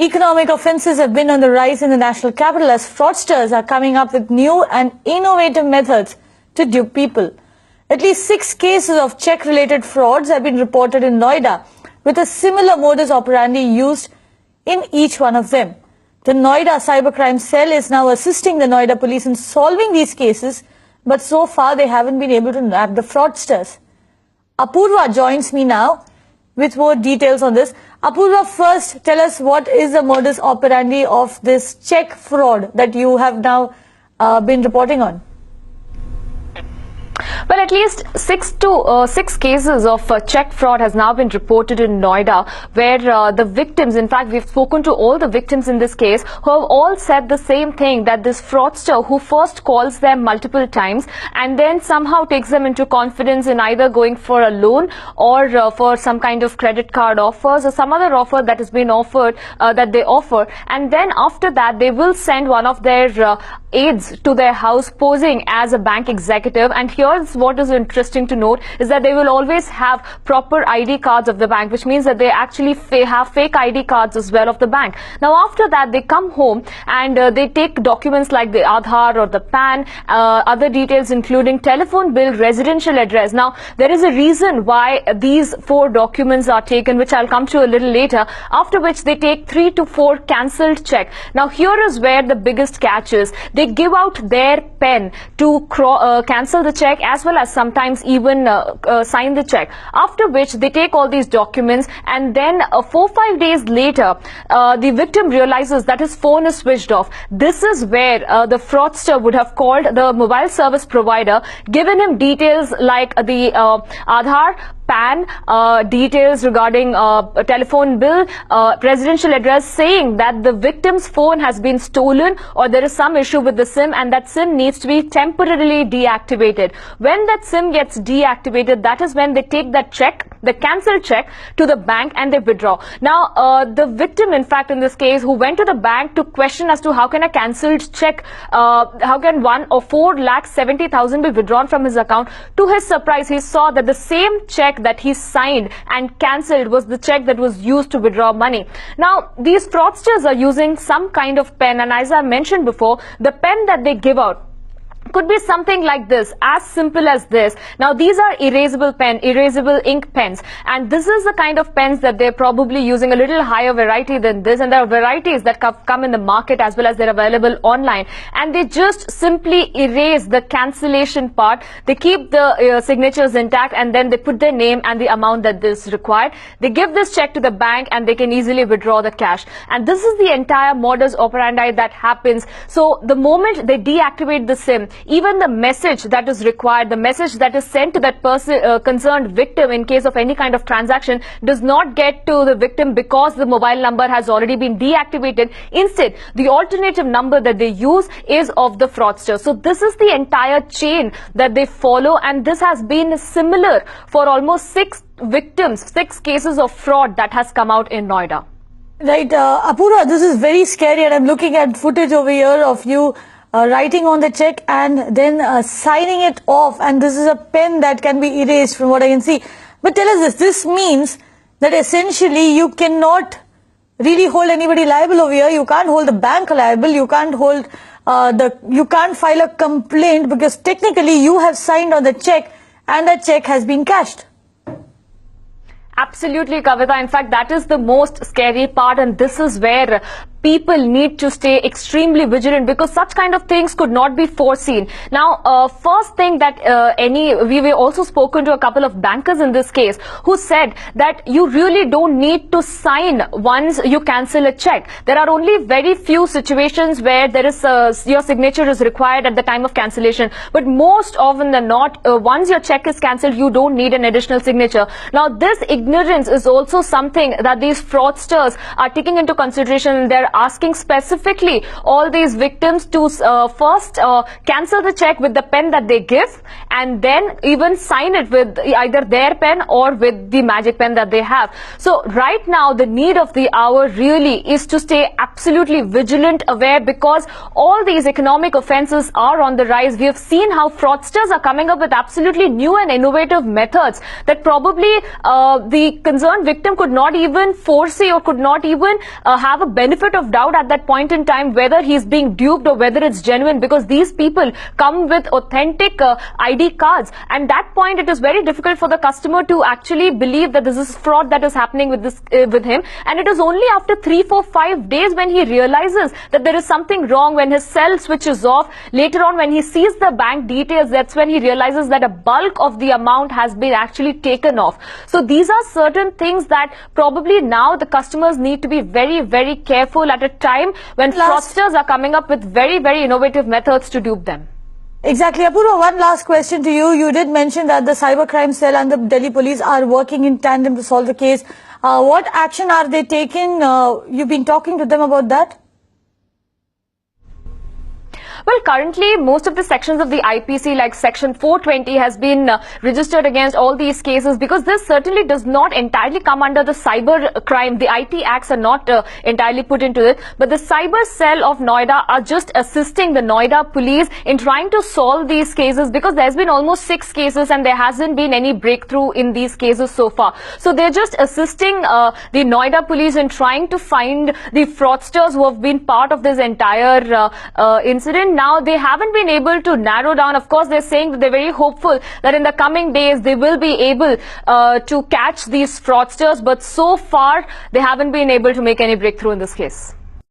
Economic offences have been on the rise in the national capital as fraudsters are coming up with new and innovative methods to dupe people. At least 6 cases of check-related frauds have been reported in Noida, with a similar modus operandi used in each one of them. The Noida Cybercrime Cell is now assisting the Noida police in solving these cases, but so far they haven't been able to nab the fraudsters. Apurva joins me now with more details on this. Apurva, first tell us what is the modus operandi of this check fraud that you have now been reporting on. Well, at least 6 cases of check fraud has now been reported in Noida, where the victims, in fact, we've spoken to all the victims in this case, who have all said the same thing, that this fraudster who first calls them multiple times and then somehow takes them into confidence in either going for a loan or for some kind of credit card offers or some other offer that has been offered, that they offer. And then after that, they will send one of their aides to their house posing as a bank executive. And here's what is interesting to note is that they will always have proper ID cards of the bank, which means that they actually have fake ID cards as well of the bank. Now after that, they come home and they take documents like the Aadhaar or the PAN, other details including telephone bill, residential address. Now there is a reason why these 4 documents are taken, which I'll come to a little later, after which they take 3 to 4 cancelled check. Now here is where the biggest catch is. They give out their pen to cancel the check, as well as sometimes even sign the check, after which they take all these documents, and then 4-5 days later the victim realizes that his phone is switched off. This is where the fraudster would have called the mobile service provider, given him details like the Aadhaar, PAN, details regarding telephone bill, residential address, saying that the victim's phone has been stolen or there is some issue with the SIM and that SIM needs to be temporarily deactivated. When that SIM gets deactivated, that is when they take that check, the cancelled check, to the bank and they withdraw. Now the victim, in fact, in this case, who went to the bank to question as to how can a cancelled check, how can 4,70,000 be withdrawn from his account, to his surprise he saw that the same check that he signed and cancelled was the check that was used to withdraw money. Now these fraudsters are using some kind of pen, and as I mentioned before, the pen that they give out could be something like this, as simple as this. Now these are erasable ink pens, and this is the kind of pens that they're probably using, a little higher variety than this, and there are varieties that come in the market as well as they're available online, and they just simply erase the cancellation part. They keep the signatures intact, and then they put their name and the amount that is required. They give this check to the bank and they can easily withdraw the cash, and this is the entire modus operandi that happens. So the moment they deactivate the SIM, even the message that is required, the message that is sent to that person, concerned victim, in case of any kind of transaction, does not get to the victim because the mobile number has already been deactivated. Instead, the alternative number that they use is of the fraudster. So this is the entire chain that they follow, and this has been similar for almost 6 victims, 6 cases of fraud that has come out in Noida. Right, Apurva, this is very scary, and I'm looking at footage over here of you writing on the check and then signing it off, and this is a pen that can be erased from what I can see. But tell us this means that essentially you cannot really hold anybody liable over here. You can't hold the bank liable, you can't hold you can't file a complaint, because technically you have signed on the check and the check has been cashed. Absolutely, Kavita. In fact, that is the most scary part, and this is where people need to stay extremely vigilant, because such kind of things could not be foreseen. Now, first thing that we were also spoken to a couple of bankers in this case, who said that you really don't need to sign once you cancel a check. There are only very few situations where there is your signature is required at the time of cancellation, but most often than not, once your check is cancelled, you don't need an additional signature. Now this ignorance is also something that these fraudsters are taking into consideration in their asking specifically all these victims to first cancel the check with the pen that they give, and then even sign it with either their pen or with the magic pen that they have. So right now the need of the hour really is to stay absolutely vigilant, aware, because all these economic offences are on the rise. We have seen how fraudsters are coming up with absolutely new and innovative methods that probably the concerned victim could not even foresee or could not even have a benefit of doubt at that point in time whether he's being duped or whether it's genuine, because these people come with authentic ID cards, and that point it is very difficult for the customer to actually believe that this is fraud that is happening with this with him. And it is only after 3, 4, 5 days when he realizes that there is something wrong, when his cell switches off, later on when he sees the bank details, that's when he realizes that a bulk of the amount has been actually taken off. So these are certain things that probably now the customers need to be very, very careful at a time when fraudsters are coming up with very, very innovative methods to dupe them. Exactly. Apurva, one last question to you. You did mention that the cybercrime cell and the Delhi police are working in tandem to solve the case. What action are they taking? You've been talking to them about that? Well, currently, most of the sections of the IPC, like Section 420, has been registered against all these cases, because this certainly does not entirely come under the cyber crime. The IT acts are not entirely put into it, but the cyber cell of Noida are just assisting the Noida police in trying to solve these cases, because there's been almost 6 cases and there hasn't been any breakthrough in these cases so far. So they're just assisting the Noida police in trying to find the fraudsters who have been part of this entire incident. Now they haven't been able to narrow down. Of course, they're saying that they're very hopeful that in the coming days they will be able to catch these fraudsters, but so far they haven't been able to make any breakthrough in this case.